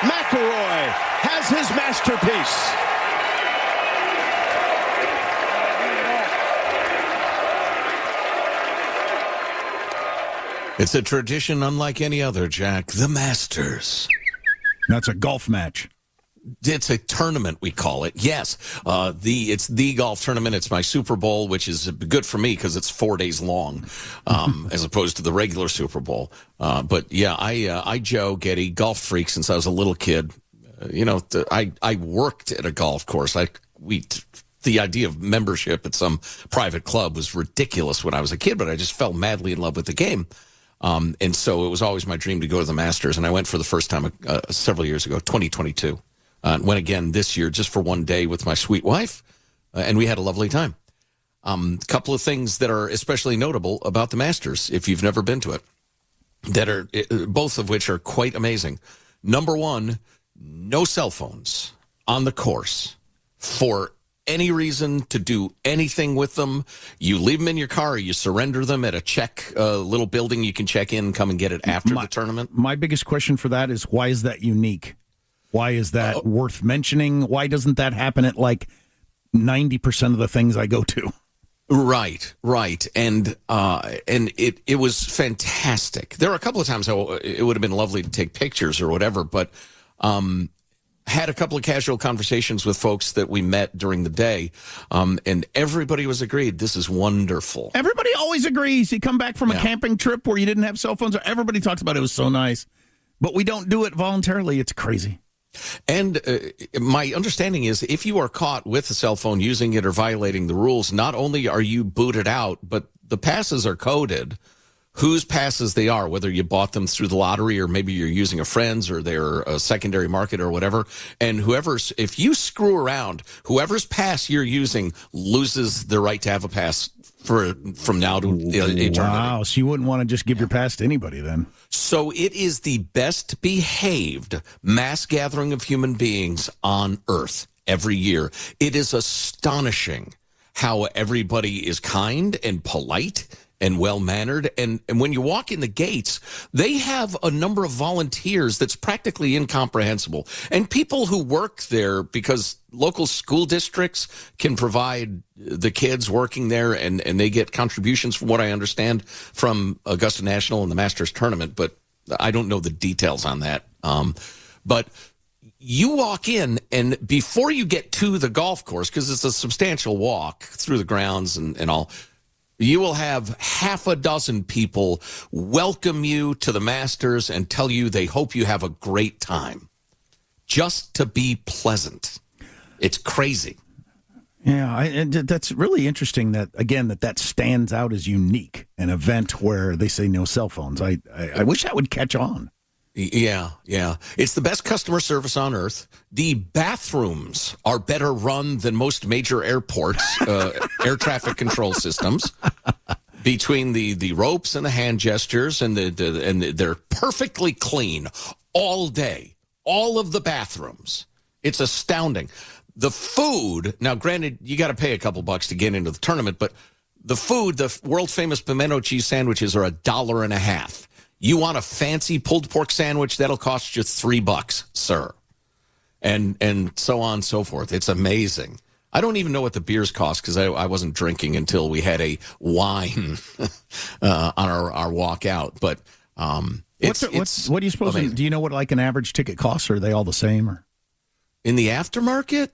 McIlroy has his masterpiece. It's a tradition unlike any other, Jack. The Masters. That's a golf match. It's a tournament, we call it. Yes, it's the golf tournament. It's my Super Bowl, which is good for me because it's 4 days long, as opposed to the regular Super Bowl. But yeah, I Joe Getty, golf freak since I was a little kid. I worked at a golf course. The idea of membership at some private club was ridiculous when I was a kid, but I just fell madly in love with the game. And so it was always my dream to go to the Masters. And I went for the first time several years ago, 2022. Went again this year just for one day with my sweet wife. And we had a lovely time. A couple of things that are especially notable about the Masters, if you've never been to it, that are both of which are quite amazing. Number one, no cell phones on the course for any reason to do anything with them. You leave them in your car, or you surrender them at a little building you can check in and come and get it after the tournament. My biggest question for that is, why is that unique? Why is that worth mentioning? Why doesn't that happen at like 90% of the things I go to? Right. And it was fantastic. There were a couple of times it would have been lovely to take pictures or whatever, but had a couple of casual conversations with folks that we met during the day, and everybody was agreed. This is wonderful. Everybody always agrees. You come back from a camping trip where you didn't have cell phones. Everybody talks about it was so nice, but we don't do it voluntarily. It's crazy. And my understanding is if you are caught with a cell phone using it or violating the rules, not only are you booted out, but the passes are coded. Whose passes they are, whether you bought them through the lottery or maybe you're using a friend's or they're a secondary market or whatever. And if you screw around, whoever's pass you're using loses the right to have a pass from now to eternity. Wow, so you wouldn't want to just give your pass to anybody then. So it is the best behaved mass gathering of human beings on Earth every year. It is astonishing how everybody is kind and polite and well-mannered. And when you walk in the gates, they have a number of volunteers that's practically incomprehensible. And people who work there, because local school districts can provide the kids working there, and they get contributions, from what I understand, from Augusta National and the Masters Tournament. But I don't know the details on that. But you walk in, and before you get to the golf course, because it's a substantial walk through the grounds and all, you will have half a dozen people welcome you to the Masters and tell you they hope you have a great time. Just to be pleasant. It's crazy. Yeah, that's really interesting that stands out as unique, an event where they say no cell phones. I wish that would catch on. Yeah. It's the best customer service on Earth. The bathrooms are better run than most major airports, air traffic control systems. Between the ropes and the hand gestures, and they're perfectly clean all day. All of the bathrooms. It's astounding. The food, now granted, you got to pay a couple bucks to get into the tournament, but the food, the world famous pimento cheese sandwiches are $1.50. You want a fancy pulled pork sandwich, that'll cost you $3, sir. And so on and so forth. It's amazing. I don't even know what the beers cost because I wasn't drinking until we had a wine on our walk out. But what do you suppose? Do you know what like an average ticket costs? Or are they all the same? Or in the aftermarket,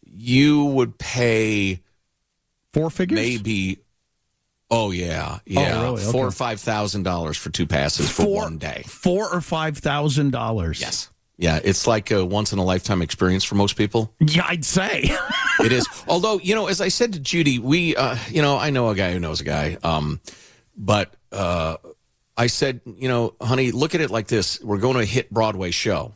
you would pay four figures, maybe. Oh yeah. Oh, really? Okay. $4,000 or $5,000 for two passes for one day. $4,000 or $5,000. Yes. Yeah, it's like a once-in-a-lifetime experience for most people. Yeah, I'd say. It is. Although, as I said to Judy, we, I know a guy who knows a guy. But I said, honey, look at it like this. We're going to a hit Broadway show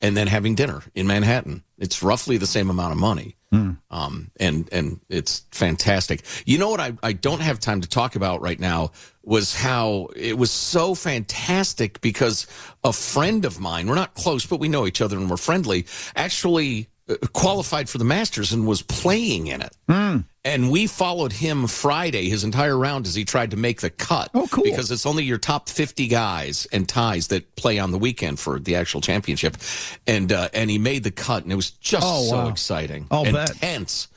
and then having dinner in Manhattan. It's roughly the same amount of money. And it's fantastic. You know what I don't have time to talk about right now was how it was so fantastic because a friend of mine, we're not close, but we know each other and we're friendly, actually qualified for the Masters and was playing in it. And we followed him Friday, his entire round, as he tried to make the cut. Oh, cool. Because it's only your top 50 guys and ties that play on the weekend for the actual championship. And he made the cut, and it was just so exciting and tense.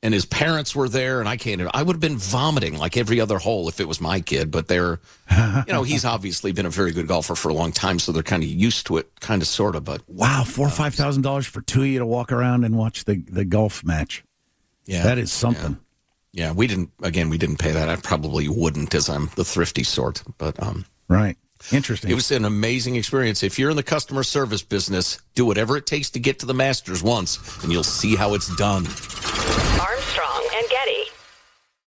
And his parents were there, and I would have been vomiting like every other hole if it was my kid. But he's obviously been a very good golfer for a long time, so they're kind of used to it, kind of, sort of. But wow, $4,000 or $5,000 for two of you to walk around and watch the golf match. Yeah, that is something. Yeah, we didn't pay that. I probably wouldn't, as I'm the thrifty sort. But right, interesting. It was an amazing experience. If you're in the customer service business, do whatever it takes to get to the Masters once, and you'll see how it's done.